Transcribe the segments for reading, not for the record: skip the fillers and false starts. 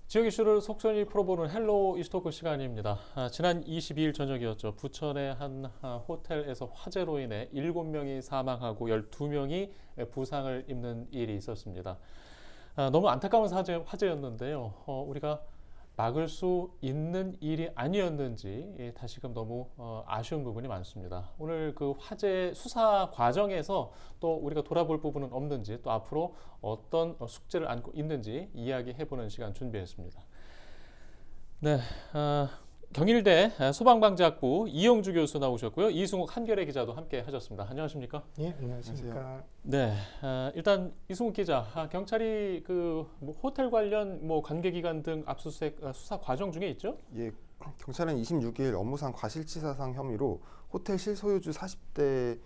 지역 이슈를 속전히 풀어보는 헬로 이스토크 시간입니다. 지난 22일 저녁이었죠. 부천의 한 호텔에서 화재로 인해 7명이 사망하고 12명이 부상을 입는 일이 있었습니다. 너무 안타까운 화재였는데요. 우리가 막을 수 있는 일이 아니었는지 다시금 너무 아쉬운 부분이 많습니다. 오늘 그 화재 수사 과정에서 또 우리가 돌아볼 부분은 없는지, 또 앞으로 어떤 숙제를 안고 있는지 이야기해보는 시간 준비했습니다. 네, 경일대 소방방재학부 이영주 교수 나오셨고요. 이승욱 한겨레 기자도 함께 하셨습니다. 안녕하십니까? 예, 안녕하십니까. 네, 일단 이승욱 기자, 경찰이 뭐 호텔 관련 뭐 관계기관 등 압수수색 수사 과정 중에 있죠? 예, 경찰은 26일 업무상 과실치사상 혐의로 호텔 실소유주 40대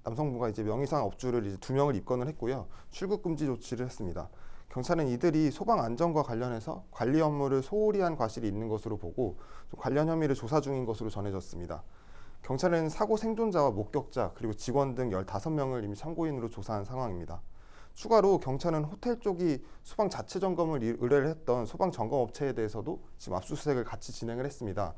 남성부가 이제 명의상 업주를 이제 2명을 입건을 했고요. 출국 금지 조치를 했습니다. 경찰은 이들이 소방 안전과 관련해서 관리 업무를 소홀히 한 과실이 있는 것으로 보고 관련 혐의를 조사 중인 것으로 전해졌습니다. 경찰은 사고 생존자와 목격자 그리고 직원 등 15명을 이미 참고인으로 조사한 상황입니다. 추가로 경찰은 호텔 쪽이 소방 자체 점검을 의뢰를 했던 소방 점검 업체에 대해서도 지금 압수수색을 같이 진행을 했습니다.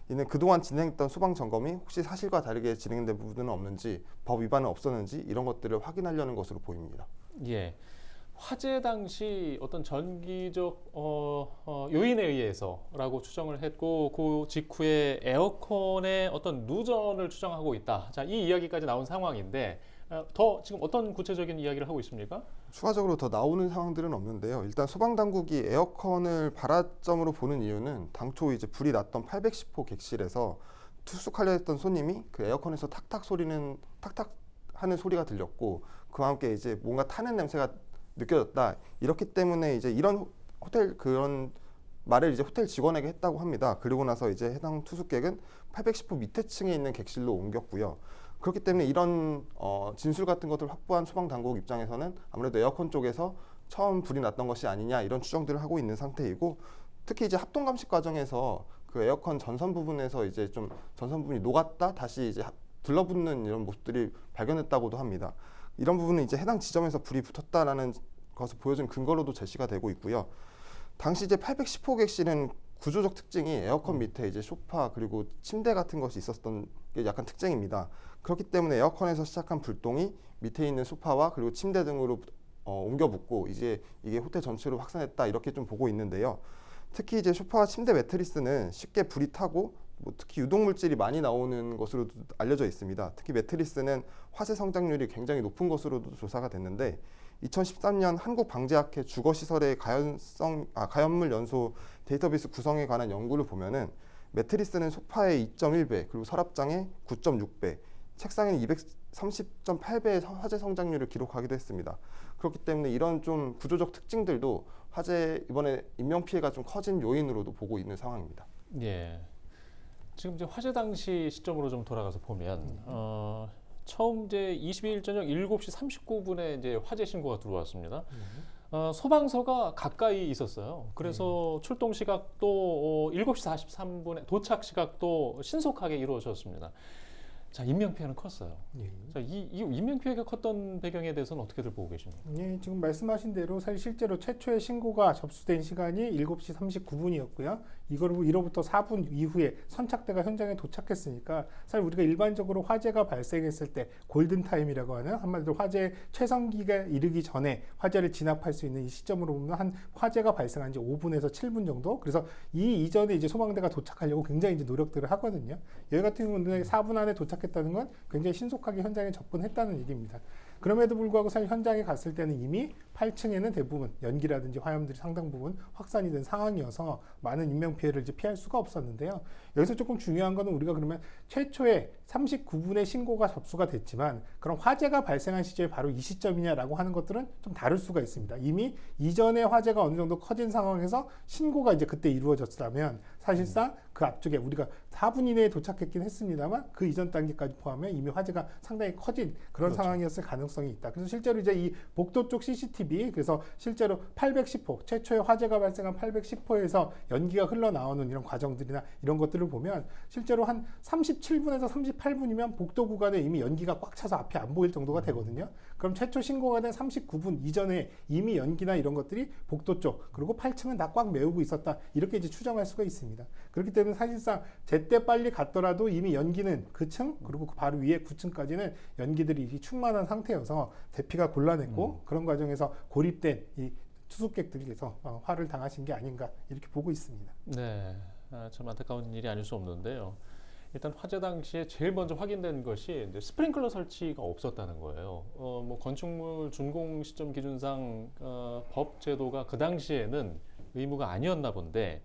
이는 그동안 진행했던 소방 점검이 혹시 사실과 다르게 진행된 부분은 없는지, 법 위반은 없었는지 이런 것들을 확인하려는 것으로 보입니다. 예. 화재 당시 어떤 전기적 요인에 의해서라고 추정을 했고, 그 직후에 에어컨의 어떤 누전을 추정하고 있다. 자, 이 이야기까지 나온 상황인데 더 지금 어떤 구체적인 이야기를 하고 있습니까? 추가적으로 더 나오는 상황들은 없는데요. 일단 소방당국이 에어컨을 발화점으로 보는 이유는 당초 이제 불이 났던 810호 객실에서 투숙하려 했던 손님이 그 에어컨에서 탁탁 하는 소리가 들렸고, 그와 함께 이제 뭔가 타는 냄새가 느껴졌다. 이렇기 때문에 이제 이런 그런 말을 이제 호텔 직원에게 했다고 합니다. 그리고 나서 이제 해당 투숙객은 810호 밑에 층에 있는 객실로 옮겼고요. 그렇기 때문에 이런 진술 같은 것을 확보한 소방당국 입장에서는 아무래도 에어컨 쪽에서 처음 불이 났던 것이 아니냐 이런 추정들을 하고 있는 상태이고, 특히 이제 합동 감식 과정에서 그 에어컨 전선 부분에서 이제 좀 전선 부분이 녹았다 다시 이제 들러붙는 이런 모습들이 발견했다고도 합니다. 이런 부분은 이제 해당 지점에서 불이 붙었다라는 것을 보여준 근거로도 제시가 되고 있고요. 당시 이제 810호 객실은 구조적 특징이 에어컨 밑에 이제 소파 그리고 침대 같은 것이 있었던 게 약간 특징입니다. 그렇기 때문에 에어컨에서 시작한 불똥이 밑에 있는 소파와 그리고 침대 등으로 옮겨 붙고 이제 이게 호텔 전체로 확산했다 이렇게 좀 보고 있는데요. 특히 이제 소파와 침대 매트리스는 쉽게 불이 타고 특히 유독 물질이 많이 나오는 것으로도 알려져 있습니다. 특히 매트리스는 화재 성장률이 굉장히 높은 것으로도 조사가 됐는데, 2013년 한국방재학회 주거시설의 가연물 연소 데이터베이스 구성에 관한 연구를 보면은 매트리스는 소파의 2.1배, 그리고 서랍장의 9.6배, 책상에는 230.8배의 화재 성장률을 기록하기도 했습니다. 그렇기 때문에 이런 좀 구조적 특징들도 화재 이번에 인명 피해가 좀 커진 요인으로도 보고 있는 상황입니다. 예. 지금 이제 화재 당시 시점으로 좀 돌아가서 보면 처음 이제 22일 저녁 7시 39분에 이제 화재 신고가 들어왔습니다. 소방서가 가까이 있었어요. 그래서 출동 시각도 7시 43분에 도착 시각도 신속하게 이루어졌습니다. 자, 인명피해는 컸어요. 예. 자, 이 인명피해가 컸던 배경에 대해서는 어떻게들 보고 계십니까? 예, 지금 말씀하신 대로 사실 실제로 최초의 신고가 접수된 시간이 7시 39분이었고요. 이로부터 4분 이후에 선착대가 현장에 도착했으니까 사실 우리가 일반적으로 화재가 발생했을 때 골든타임이라고 하는, 한마디로 화재 최성기가 이르기 전에 화재를 진압할 수 있는 이 시점으로 보면 한 화재가 발생한 지 5분에서 7분 정도. 그래서 이 이전에 이제 소방대가 도착하려고 굉장히 이제 노력들을 하거든요. 여기 같은 경우는 4분 안에 도착했다는 건 굉장히 신속하게 현장에 접근했다는 얘기입니다. 그럼에도 불구하고 사실 현장에 갔을 때는 이미 8층에는 대부분 연기라든지 화염들이 상당 부분 확산이 된 상황이어서 많은 인명피해를 이제 피할 수가 없었는데요. 여기서 조금 중요한 거는 우리가 그러면 최초에 39분에 신고가 접수가 됐지만 그럼 화재가 발생한 시점이 바로 이 시점이냐라고 하는 것들은 좀 다를 수가 있습니다. 이미 이전에 화재가 어느 정도 커진 상황에서 신고가 이제 그때 이루어졌다면 사실상 그 앞쪽에 우리가 4분 이내에 도착했긴 했습니다만 그 이전 단계까지 포함해 이미 화재가 상당히 커진 그런 그렇죠. 상황이었을 가능성이 있다. 그래서 실제로 이제 이 복도 쪽 CCTV, 그래서 실제로 810호, 최초의 화재가 발생한 810호에서 연기가 흘러나오는 이런 과정들이나 이런 것들을 보면 실제로 한 37분에서 38분이면 복도 구간에 이미 연기가 꽉 차서 앞이 안 보일 정도가 되거든요. 그럼 최초 신고가 된 39분 이전에 이미 연기나 이런 것들이 복도 쪽 그리고 8층은 다 꽉 메우고 있었다. 이렇게 이제 추정할 수가 있습니다. 그렇기 때문에 사실상 제때 빨리 갔더라도 이미 연기는 그 층 그리고 그 바로 위에 9층까지는 연기들이 충만한 상태여서 대피가 곤란했고 그런 과정에서 고립된 이 투숙객들께서 화를 당하신 게 아닌가 이렇게 보고 있습니다. 네, 참 안타까운 일이 아닐 수 없는데요. 일단 화재 당시에 제일 먼저 확인된 것이 이제 스프링클러 설치가 없었다는 거예요. 뭐 건축물 준공 시점 기준상 법 제도가 그 당시에는 의무가 아니었나 본데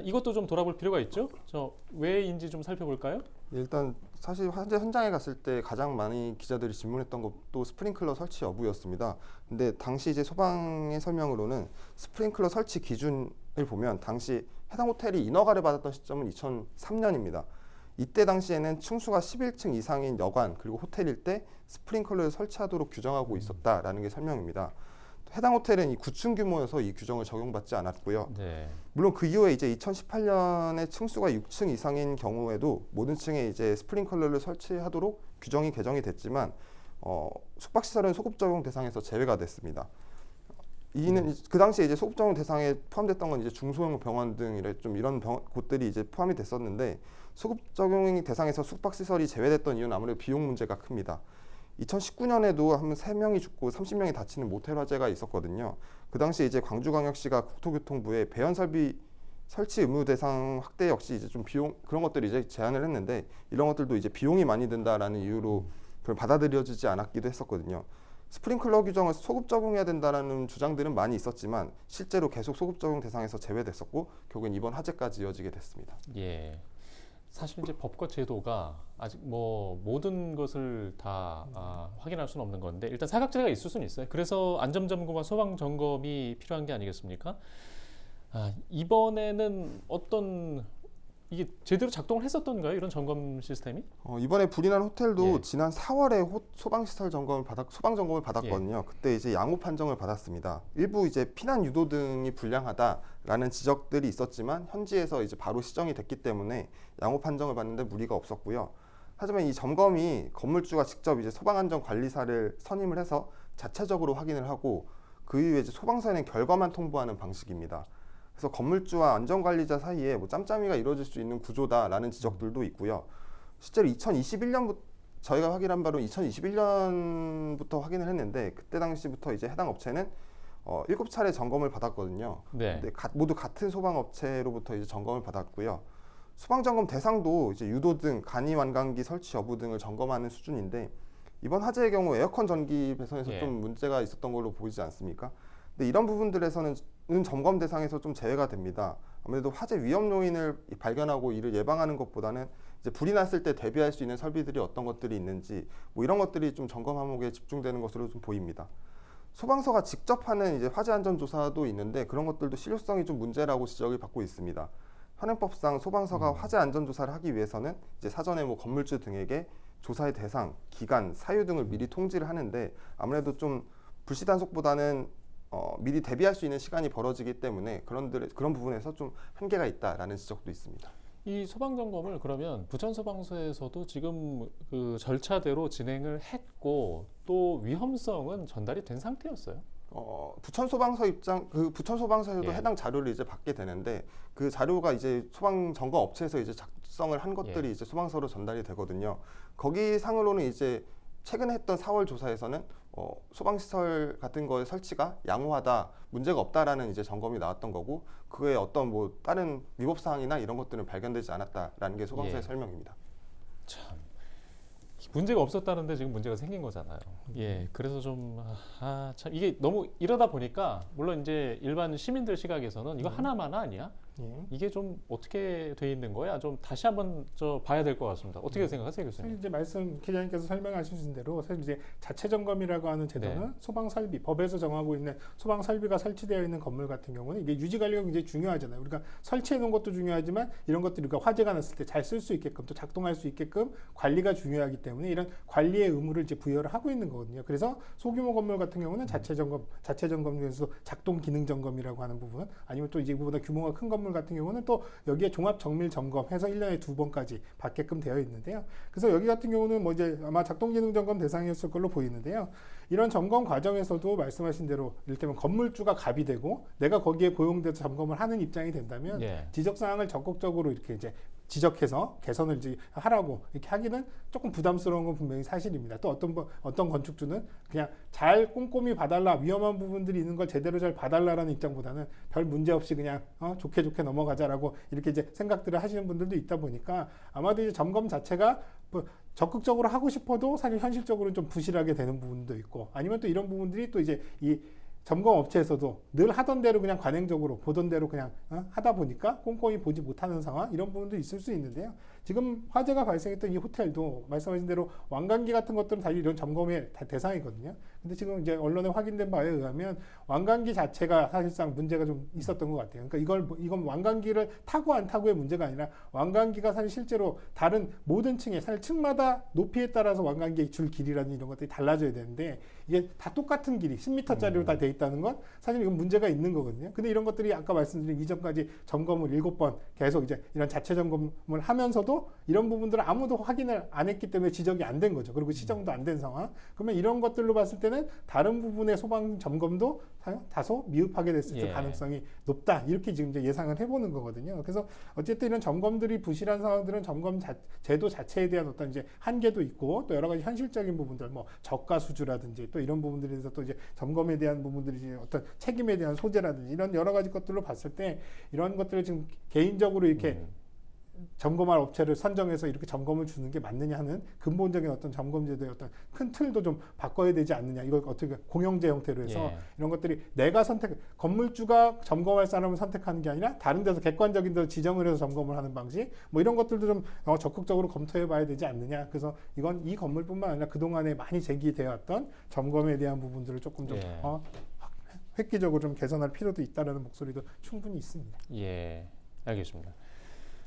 이것도 좀 돌아볼 필요가 있죠. 저 왜인지 좀 살펴볼까요? 일단 사실 화재 현장에 갔을 때 가장 많이 기자들이 질문했던 것도 스프링클러 설치 여부였습니다. 근데 당시 이제 소방의 설명으로는 스프링클러 설치 기준을 보면 당시 해당 호텔이 인허가를 받았던 시점은 2003년입니다. 이때 당시에는 층수가 11층 이상인 여관 그리고 호텔일 때 스프링클러를 설치하도록 규정하고 있었다라는 게 설명입니다. 해당 호텔은 이 9층 규모여서 이 규정을 적용받지 않았고요. 네. 물론 그 이후에 이제 2018년에 층수가 6층 이상인 경우에도 모든 층에 이제 스프링클러를 설치하도록 규정이 개정이 됐지만 숙박시설은 소급 적용 대상에서 제외가 됐습니다. 이는 그 당시에 이제 소급 적용 대상에 포함됐던 건 이제 중소형 병원 등 이런 곳들이 이제 포함이 됐었는데 소급 적용 대상에서 숙박시설이 제외됐던 이유는 아무래도 비용 문제가 큽니다. 2019년에도 한 3명이 죽고 30명이 다치는 모텔 화재가 있었거든요. 그 당시 이제 광주광역시가 국토교통부에 배연 설비 설치 의무 대상 확대 역시 이제 좀 비용 그런 것들을 이제 제안을 했는데 이런 것들도 이제 비용이 많이 든다라는 이유로 그걸 받아들여지지 않았기도 했었거든요. 스프링클러 규정을 소급 적용해야 된다라는 주장들은 많이 있었지만 실제로 계속 소급 적용 대상에서 제외됐었고 결국엔 이번 화재까지 이어지게 됐습니다. 예. 사실 이제 법과 제도가 아직 뭐 모든 것을 다 확인할 수는 없는 건데 일단 사각지대가 있을 수는 있어요. 그래서 안전점검과 소방 점검이 필요한 게 아니겠습니까? 이번에는 어떤 이게 제대로 작동을 했었던가요? 이런 점검 시스템이? 이번에 불이 난 호텔도 예. 지난 4월에 소방시설 점검을 소방 점검을 받았거든요. 그때 이제 양호 판정을 받았습니다. 일부 이제 피난 유도 등이 불량하다라는 지적들이 있었지만 현지에서 이제 바로 시정이 됐기 때문에 양호 판정을 받는데 무리가 없었고요. 하지만 이 점검이 건물주가 직접 이제 소방안전관리사를 선임을 해서 자체적으로 확인을 하고 그 이후에 이제 소방서에는 결과만 통보하는 방식입니다. 그래서 건물주와 안전관리자 사이에 뭐 짬짬이가 이루어질 수 있는 구조다라는 지적들도 있고요. 실제로 2021년부터 저희가 확인한 바로 2021년부터 확인을 했는데 그때 당시부터 이제 해당 업체는 7차례 점검을 받았거든요. 네. 근데 모두 같은 소방업체로부터 이제 점검을 받았고요. 소방점검 대상도 이제 유도등, 간이 완강기 설치 여부 등을 점검하는 수준인데 이번 화재의 경우 에어컨 전기 배선에서 예. 좀 문제가 있었던 걸로 보이지 않습니까? 근데 이런 부분들에서는 점검 대상에서 좀 제외가 됩니다. 아무래도 화재 위험 요인을 발견하고 이를 예방하는 것보다는 이제 불이 났을 때 대비할 수 있는 설비들이 어떤 것들이 있는지 뭐 이런 것들이 좀 점검 항목에 집중되는 것으로 좀 보입니다. 소방서가 직접 하는 이제 화재 안전 조사도 있는데 그런 것들도 실효성이 좀 문제라고 지적을 받고 있습니다. 현행법상 소방서가 화재 안전 조사를 하기 위해서는 이제 사전에 뭐 건물주 등에게 조사의 대상, 기간, 사유 등을 미리 통지를 하는데 아무래도 좀 불시 단속보다는 미리 대비할 수 있는 시간이 벌어지기 때문에 그런 부분에서 좀 한계가 있다라는 지적도 있습니다. 이 소방 점검을 그러면 부천 소방서에서도 지금 그 절차대로 진행을 했고 또 위험성은 전달이 된 상태였어요. 부천 소방서 부천 소방서에서도 예. 해당 자료를 이제 받게 되는데 그 자료가 이제 소방 점검 업체에서 이제 작성을 한 것들이 이제 소방서로 전달이 되거든요. 거기 상으로는 이제 최근에 했던 4월 조사에서는 소방시설 같은 거의 설치가 양호하다, 문제가 없다라는 이제 점검이 나왔던 거고 그에 어떤 뭐 다른 위법 사항이나 이런 것들은 발견되지 않았다라는 게 소방서의 예. 설명입니다. 참 문제가 없었다는데 지금 문제가 생긴 거잖아요. 예, 그래서 좀 참 이게 너무 이러다 보니까 물론 이제 일반 시민들 시각에서는 이거 하나만 아니야? 예. 이게 좀 어떻게 돼 있는 거야? 좀 다시 한번 봐야 될 것 같습니다. 어떻게 생각하세요, 사실 교수님? 이제 말씀 기자님께서 설명하신 대로 사실 이제 자체 점검이라고 하는 제도는 네. 소방 설비 법에서 정하고 있는 소방 설비가 설치되어 있는 건물 같은 경우는 이게 유지 관리가 굉장히 중요하잖아요. 우리가 설치해 놓은 것도 중요하지만 이런 것들이 우리가 화재가 났을 때 잘 쓸 수 있게끔 또 작동할 수 있게끔 관리가 중요하기 때문에 이런 관리의 의무를 이제 부여를 하고 있는 거거든요. 그래서 소규모 건물 같은 경우는 자체 점검 중에서 작동 기능 점검이라고 하는 부분 아니면 또 이제 이보다 규모가 큰 건물 건물 같은 경우는 또 여기에 종합 정밀 점검해서 1년에 2번까지 받게끔 되어 있는데요. 그래서 여기 같은 경우는 뭐 이제 아마 작동 기능 점검 대상이었을 걸로 보이는데요. 이런 점검 과정에서도 말씀하신 대로 이를테면 건물주가 갑이 되고 내가 거기에 고용돼서 점검을 하는 입장이 된다면 예. 지적 사항을 적극적으로 이렇게 이제 지적해서 개선을 이제 하라고 이렇게 하기는 조금 부담스러운 건 분명히 사실입니다. 또 어떤 건축주는 그냥 잘 꼼꼼히 봐달라, 위험한 부분들이 있는 걸 제대로 잘 봐달라라는 입장보다는 별 문제 없이 그냥 좋게 넘어가자라고 이렇게 이제 생각들을 하시는 분들도 있다 보니까 아마도 이제 점검 자체가 뭐 적극적으로 하고 싶어도 사실 현실적으로는 좀 부실하게 되는 부분도 있고, 아니면 또 이런 부분들이 또 이제 이 점검 업체에서도 늘 하던 대로 그냥 관행적으로 보던 대로 그냥 하다 보니까 꼼꼼히 보지 못하는 상황, 이런 부분도 있을 수 있는데요. 지금 화재가 발생했던 이 호텔도 말씀하신 대로 왕관기 같은 것들은 다 이런 점검의 대상이거든요. 근데 지금 이제 언론에 확인된 바에 의하면 왕관기 자체가 사실상 문제가 좀 있었던 것 같아요. 그러니까 이건 왕관기를 타고 안 타고의 문제가 아니라 왕관기가 사실 실제로 다른 모든 층에 사실 층마다 높이에 따라서 왕관기의 줄 길이라는 이런 것들이 달라져야 되는데 이게 다 똑같은 길이 10m짜리로 다 돼 있다는 건 사실 이건 문제가 있는 거거든요. 근데 이런 것들이 아까 말씀드린 이전까지 점검을 7번 계속 이제 이런 자체 점검을 하면서도 이런 부분들을 아무도 확인을 안 했기 때문에 지적이 안 된 거죠. 그리고 시정도 안 된 상황. 그러면 이런 것들로 봤을 때는 다른 부분의 소방 점검도 다소 미흡하게 됐을 예. 가능성이 높다. 이렇게 지금 이제 예상을 해보는 거거든요. 그래서 어쨌든 이런 점검들이 부실한 상황들은 점검 제도 자체에 대한 어떤 이제 한계도 있고 또 여러 가지 현실적인 부분들, 뭐 저가 수주라든지 또 이런 부분들에 대해서 또 이제 점검에 대한 부분들이 이제 어떤 책임에 대한 소재라든지 이런 여러 가지 것들로 봤을 때 이런 것들을 지금 개인적으로 이렇게 점검할 업체를 선정해서 이렇게 점검을 주는 게 맞느냐 하는 근본적인 어떤 점검 제도의 어떤 큰 틀도 좀 바꿔야 되지 않느냐. 이걸 어떻게 공영제 형태로 해서 예. 이런 것들이 내가 건물주가 점검할 사람을 선택하는 게 아니라 다른 데서 객관적인 데서 지정을 해서 점검을 하는 방식, 뭐 이런 것들도 좀 적극적으로 검토해 봐야 되지 않느냐. 그래서 이건 이 건물뿐만 아니라 그동안에 많이 제기되어 왔던 점검에 대한 부분들을 조금 좀 예. 획기적으로 좀 개선할 필요도 있다라는 목소리도 충분히 있습니다. 예, 알겠습니다.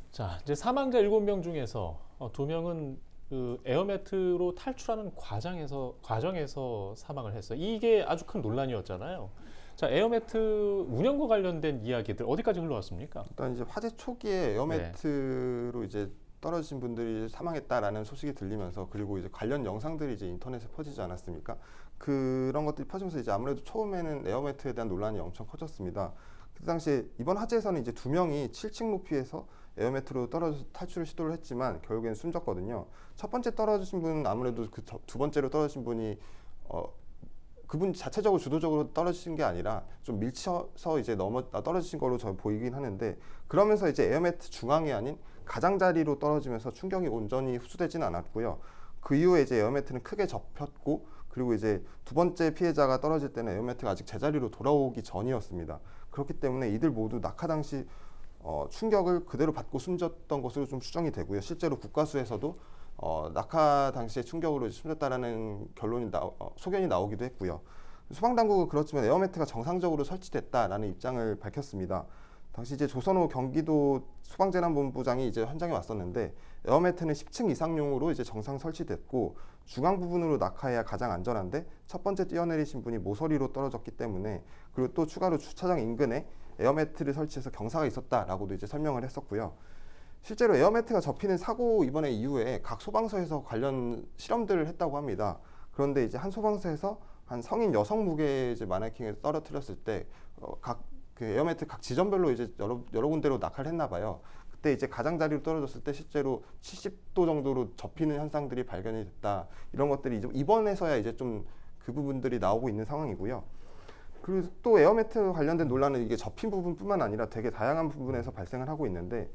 자, 이제 사망자 7명 중에서 2명은 그 에어매트로 탈출하는 과정에서 사망을 했어요. 이게 아주 큰 논란이었잖아요. 자, 에어매트 운영과 관련된 이야기들 어디까지 흘러왔습니까? 일단 이제 화재 초기에 에어매트로 이제 떨어진 분들이 사망했다라는 소식이 들리면서, 그리고 이제 관련 영상들이 이제 인터넷에 퍼지지 않았습니까? 그런 것들이 퍼지면서 이제 아무래도 처음에는 에어매트에 대한 논란이 엄청 커졌습니다. 그 당시에 이번 화재에서는 이제 2명이 7층 높이에서 에어매트로 떨어져서 탈출을 시도를 했지만 결국엔 숨졌거든요. 첫 번째 떨어지신 분은 아무래도 그 두 번째로 떨어진 분이 그분 자체적으로 주도적으로 떨어지신 게 아니라 좀 밀쳐서 이제 떨어지신 걸로 저 보이긴 하는데, 그러면서 이제 에어매트 중앙이 아닌 가장자리로 떨어지면서 충격이 온전히 흡수되진 않았고요. 그 이후에 이제 에어매트는 크게 접혔고, 그리고 이제 두 번째 피해자가 떨어질 때는 에어매트가 아직 제자리로 돌아오기 전이었습니다. 그렇기 때문에 이들 모두 낙하 당시 충격을 그대로 받고 숨졌던 것으로 좀 추정이 되고요. 실제로 국가수에서도 낙하 당시에 충격으로 숨졌다라는 소견이 나오기도 했고요. 소방당국은 그렇지만 에어매트가 정상적으로 설치됐다라는 입장을 밝혔습니다. 당시 이제 조선호 경기도 소방재난본부장이 이제 현장에 왔었는데, 에어매트는 10층 이상용으로 이제 정상 설치됐고 중앙 부분으로 낙하해야 가장 안전한데 첫 번째 뛰어내리신 분이 모서리로 떨어졌기 때문에, 그리고 또 추가로 주차장 인근에 에어매트를 설치해서 경사가 있었다라고도 이제 설명을 했었고요. 실제로 에어매트가 접히는 사고 이번에 이후에 각 소방서에서 관련 실험들을 했다고 합니다. 그런데 이제 한 소방서에서 한 성인 여성 무게 이제 마네킹을 떨어뜨렸을 때 그 에어매트 각 지점별로 이제 여러 군데로 낙하를 했나 봐요. 그때 이제 가장자리로 떨어졌을 때 실제로 70도 정도로 접히는 현상들이 발견이 됐다. 이런 것들이 이번에서야 이제 좀 그 부분들이 나오고 있는 상황이고요. 그리고 또 에어매트 관련된 논란은 이게 접힌 부분뿐만 아니라 되게 다양한 부분에서 발생을 하고 있는데,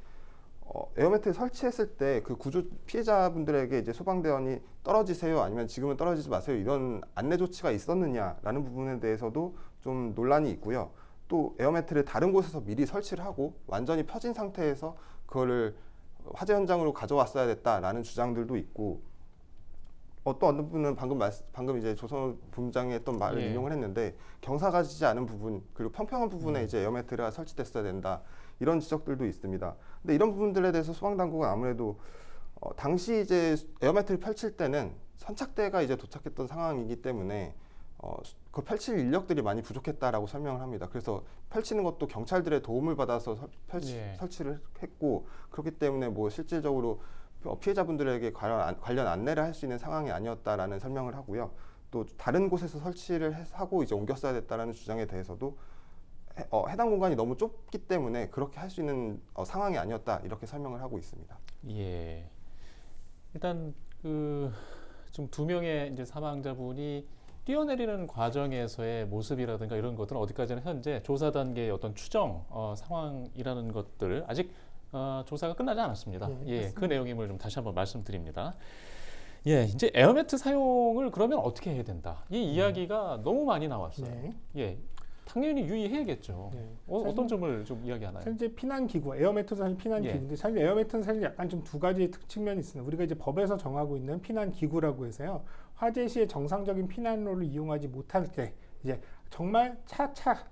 에어매트 설치했을 때 그 구조 피해자분들에게 이제 소방대원이 떨어지세요, 아니면 지금은 떨어지지 마세요, 이런 안내 조치가 있었느냐라는 부분에 대해서도 좀 논란이 있고요. 또 에어매트를 다른 곳에서 미리 설치를 하고 완전히 펴진 상태에서 그거를 화재 현장으로 가져왔어야 됐다라는 주장들도 있고, 또 어떤 분은 방금 이제 조선호 본부장이 했던 말을 인용을 했는데, 경사가 지지 않은 부분 그리고 평평한 부분에 이제 에어매트가 설치됐어야 된다, 이런 지적들도 있습니다. 근데 이런 부분들에 대해서 소방당국은 아무래도 당시 이제 에어매트를 펼칠 때는 선착대가 이제 도착했던 상황이기 때문에 그 펼칠 인력들이 많이 부족했다라고 설명을 합니다. 그래서 펼치는 것도 경찰들의 도움을 받아서 예. 설치를 했고 그렇기 때문에 뭐 실질적으로 피해자분들에게 관련 안내를 할 수 있는 상황이 아니었다라는 설명을 하고요. 또 다른 곳에서 설치를 하고 이제 옮겼어야 됐다라는 주장에 대해서도 해당 공간이 너무 좁기 때문에 그렇게 할 수 있는 상황이 아니었다 이렇게 설명을 하고 있습니다. 예. 일단 그 지금 2명의 이제 사망자분이 뛰어내리는 과정에서의 모습이라든가 이런 것들은 어디까지나 현재 조사 단계의 어떤 추정 상황이라는 것들 아직 조사가 끝나지 않았습니다. 예, 그 내용임을 좀 다시 한번 말씀드립니다. 예, 이제 에어매트 사용을 그러면 어떻게 해야 된다? 이 이야기가 너무 많이 나왔어요. 네. 예, 당연히 유의해야겠죠. 네. 어떤 점을 좀 이야기하나요? 현재 피난기구, 에어매트도 사실 피난기구인데 사실 에어매트는 사실 약간 좀 두 가지 측면이 있습니다. 우리가 이제 법에서 정하고 있는 피난기구라고 해서요. 화재 시에 정상적인 피난로를 이용하지 못할 때 이제 정말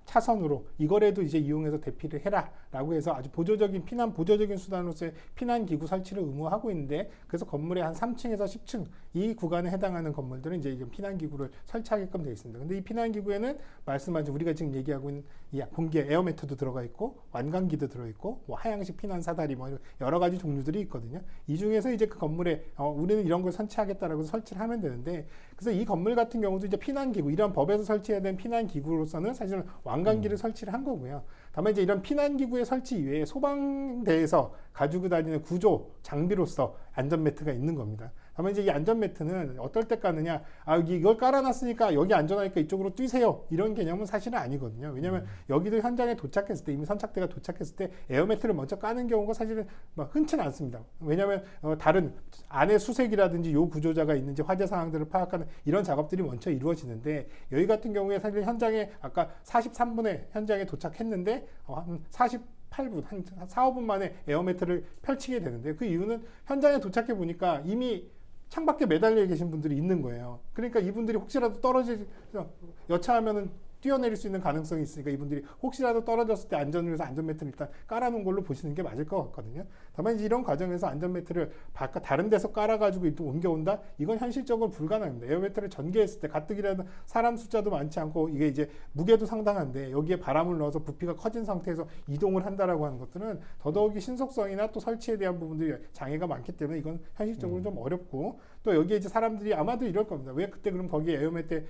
차선으로 이거라도 이제 이용해서 대피를 해라라고 해서 아주 보조적인 수단으로서의 피난기구 설치를 의무하고 있는데 그래서 건물의 한 3층에서 10층 이 구간에 해당하는 건물들은 이제 피난기구를 설치하게끔 되어 있습니다. 근데 이 피난기구에는 말씀하신 우리가 지금 얘기하고 있는 이 공기에 에어매트도 들어가 있고 완강기도 들어있고 뭐 하향식 피난 사다리 뭐 여러 가지 종류들이 있거든요. 이 중에서 이제 그 건물에 우리는 이런 걸 설치하겠다라고 설치를 하면 되는데 그래서 이 건물 같은 경우도 이제 피난기구 이런 법에서 설치해야 되는 피난기구로서는 사실은 완강기를 설치를 한 거고요. 다만 이제 이런 피난기구의 설치 이외에 소방대에서 가지고 다니는 구조 장비로서 안전매트가 있는 겁니다. 다만 이제 이 안전매트는 어떨 때 까느냐, 이걸 깔아놨으니까 여기 안전하니까 이쪽으로 뛰세요. 이런 개념은 사실은 아니거든요. 왜냐하면 여기도 현장에 도착했을 때, 이미 선착대가 도착했을 때 에어매트를 먼저 까는 경우가 사실은 흔치는 않습니다. 왜냐하면 다른 안에 수색이라든지 요 구조자가 있는지 화재 상황들을 파악하는 이런 작업들이 먼저 이루어지는데 여기 같은 경우에 사실 현장에 아까 43분에 현장에 도착했는데 한 48분, 한 4, 5분 만에 에어매트를 펼치게 되는데 그 이유는 현장에 도착해 보니까 이미 창밖에 매달려 계신 분들이 있는 거예요. 그러니까 이분들이 혹시라도 여차하면은 뛰어내릴 수 있는 가능성이 있으니까 이분들이 혹시라도 떨어졌을 때 안전을 위해서 안전매트를 일단 깔아놓은 걸로 보시는 게 맞을 것 같거든요. 다만 이제 이런 과정에서 안전매트를 다른 데서 깔아가지고 또 옮겨온다? 이건 현실적으로 불가능합니다. 에어매트를 전개했을 때 가뜩이라도 사람 숫자도 많지 않고 이게 이제 무게도 상당한데 여기에 바람을 넣어서 부피가 커진 상태에서 이동을 한다라고 하는 것들은 더더욱이 신속성이나 또 설치에 대한 부분들이 장애가 많기 때문에 이건 현실적으로 좀 어렵고 또 여기에 이제 사람들이 아마도 이럴 겁니다. 왜 그때 그럼 거기에 에어매트에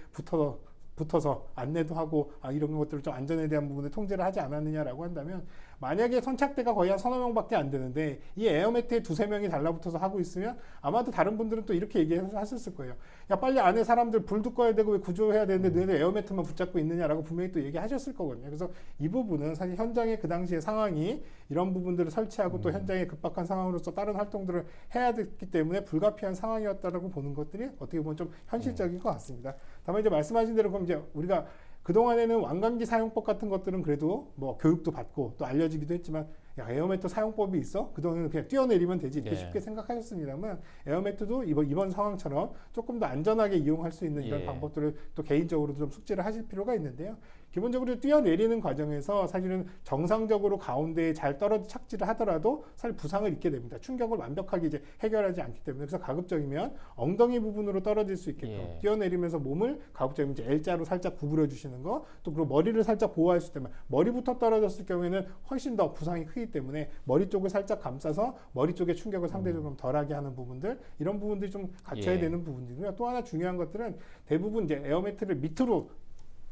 붙어서 안내도 하고 이런 것들을 좀 안전에 대한 부분에 통제를 하지 않았느냐라고 한다면 만약에 선착대가 거의 한 서너 명밖에 안 되는데 이 에어매트에 두세 명이 달라붙어서 하고 있으면 아마도 다른 분들은 또 이렇게 얘기하셨을 거예요. 야 빨리 안에 사람들 불도 꺼야 되고 왜 구조해야 되는데 너희들 에어매트만 붙잡고 있느냐라고 분명히 또 얘기하셨을 거거든요. 그래서 이 부분은 사실 현장의 그 당시의 상황이 이런 부분들을 설치하고 또 현장의 급박한 상황으로서 다른 활동들을 해야 됐기 때문에 불가피한 상황이었다라고 보는 것들이 어떻게 보면 좀 현실적인 것 같습니다. 다만 이제 말씀하신 대로 그럼 이제 우리가 그동안에는 완강기 사용법 같은 것들은 그래도 뭐 교육도 받고 또 알려지기도 했지만 야 에어매트 사용법이 있어? 그동안은 그냥 뛰어내리면 되지 이렇게 쉽게 생각하셨습니다만 에어매트도 이번 상황처럼 조금 더 안전하게 이용할 수 있는 이런 방법들을 또 개인적으로도 좀 숙지를 하실 필요가 있는데요. 기본적으로 뛰어내리는 과정에서 사실은 정상적으로 가운데에 잘 떨어져 착지를 하더라도 사실 부상을 입게 됩니다. 충격을 완벽하게 이제 해결하지 않기 때문에 그래서 가급적이면 엉덩이 부분으로 떨어질 수 있게끔 뛰어내리면서 몸을 가급적이면 이제 L자로 살짝 구부려 주시는 거, 또 그리고 머리를 살짝 보호할 수 있다면 머리부터 떨어졌을 경우에는 훨씬 더 부상이 크기 때문에 머리 쪽을 살짝 감싸서 머리 쪽에 충격을 상대적으로 덜하게 하는 부분들 이런 부분들이 좀 갖춰야 되는 부분이고요. 또 하나 중요한 것들은 대부분 이제 에어매트를 밑으로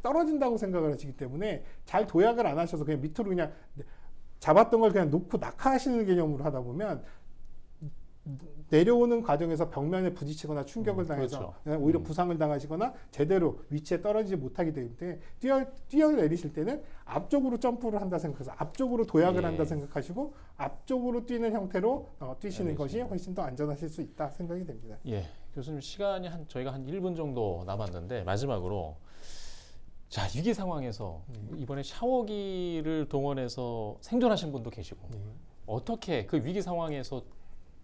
떨어진다고 생각을 하시기 때문에 잘 도약을 안 하셔서 그냥 밑으로 그냥 잡았던 걸 그냥 놓고 낙하하시는 개념으로 하다 보면 내려오는 과정에서 벽면에 부딪히거나 충격을 당해서 오히려 부상을 당하시거나 제대로 위치에 떨어지지 못하기 때문에 뛰어내리실 때는 앞쪽으로 점프를 한다 생각해서 앞쪽으로 도약을 한다 생각하시고 앞쪽으로 뛰는 형태로 뛰시는 것이 훨씬 더 안전하실 수 있다 생각이 됩니다. 예, 교수님 시간이 저희가 한 1분 정도 남았는데 마지막으로 자, 위기 상황에서 이번에 샤워기를 동원해서 생존하신 분도 계시고 어떻게 그 위기 상황에서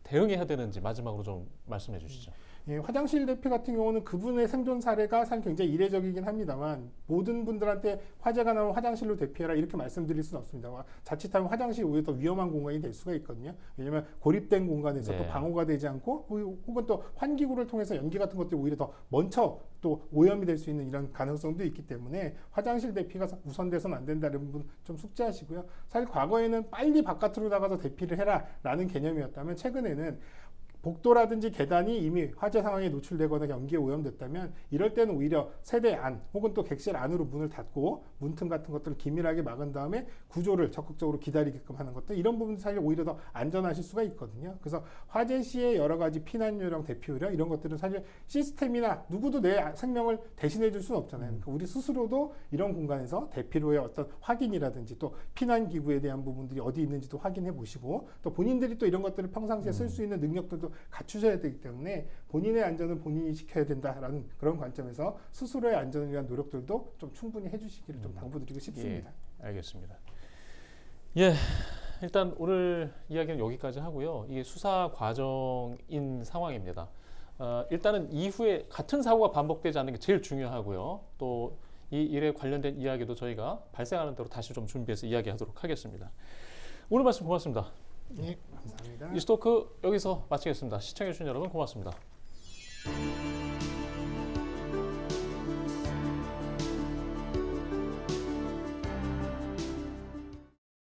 대응해야 되는지 마지막으로 좀 말씀해 주시죠. 예, 화장실 대피 같은 경우는 그분의 생존 사례가 사실 굉장히 이례적이긴 합니다만 모든 분들한테 화재가 나면 화장실로 대피해라 이렇게 말씀드릴 수는 없습니다. 자칫하면 화장실이 오히려 더 위험한 공간이 될 수가 있거든요. 왜냐하면 고립된 공간에서 네. 또 방호가 되지 않고 혹은 또 환기구를 통해서 연기 같은 것들이 오히려 더 먼저 또 오염이 될 수 있는 이런 가능성도 있기 때문에 화장실 대피가 우선돼서는 안 된다는 부분 좀 숙지하시고요. 사실 과거에는 빨리 바깥으로 나가서 대피를 해라라는 개념이었다면 최근에는 복도라든지 계단이 이미 화재 상황에 노출되거나 연기에 오염됐다면 이럴 때는 오히려 세대 안 혹은 또 객실 안으로 문을 닫고 문틈 같은 것들을 기밀하게 막은 다음에 구조를 적극적으로 기다리게끔 하는 것들 이런 부분 사실 오히려 더 안전하실 수가 있거든요. 그래서 화재 시에 여러 가지 피난 요령, 대피 요령 이런 것들은 사실 시스템이나 누구도 내 생명을 대신해 줄 수는 없잖아요. 그러니까 우리 스스로도 이런 공간에서 대피로의 어떤 확인이라든지 또 피난 기구에 대한 부분들이 어디 있는지도 확인해 보시고 또 본인들이 또 이런 것들을 평상시에 쓸 수 있는 능력들도 갖추셔야 되기 때문에 본인의 안전은 본인이 지켜야 된다라는 그런 관점에서 스스로의 안전을 위한 노력들도 좀 충분히 해주시기를 좀 당부드리고 싶습니다. 예, 알겠습니다. 예, 일단 오늘 이야기는 여기까지 하고요. 이게 수사 과정인 상황입니다. 일단은 이후에 같은 사고가 반복되지 않는 게 제일 중요하고요. 또 이 일에 관련된 이야기도 저희가 발생하는 대로 다시 좀 준비해서 이야기하도록 하겠습니다. 오늘 말씀 고맙습니다. 네, 감사합니다. 이 스토크 여기서 마치겠습니다. 시청해주신 여러분 고맙습니다.